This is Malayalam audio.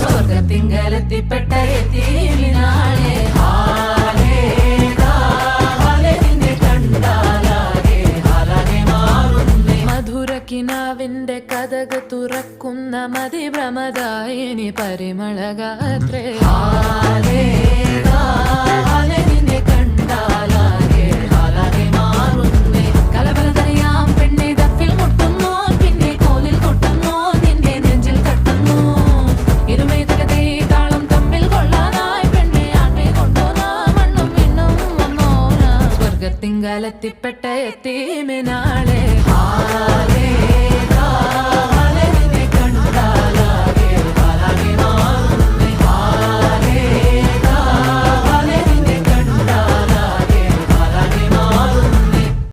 സ്വർഗത്തിങ്കലെത്തിപ്പെട്ട എത്തീമിനാളെ മധുരക്കിനാവിന്റെ കഥക് തുറക്കുന്ന മതിഭ്രമദായിനി പരിമളഗാത്രേ നിന്നെ കണ്ടാലാകെ ഹാലാകെ മാറുന്നേ കലബലതറിയാം പെണ്ണെ ദഫിൽ മുട്ടുന്നു പിന്നെ കോലിൽ കൊട്ടുന്നു നിന്റെ നെഞ്ചിൽ തട്ടുന്നു ഇരുമേ തകതേ താളം തമ്മിൽ കൊള്ളാനായി പെണ്ണെ ആൺമേ കൊണ്ടോനാ മണ്ണും വിണ്ണും വന്നോനാ സ്വർഗത്തിങ്കലെത്തിപ്പെട്ട എത്തീമിനാളെ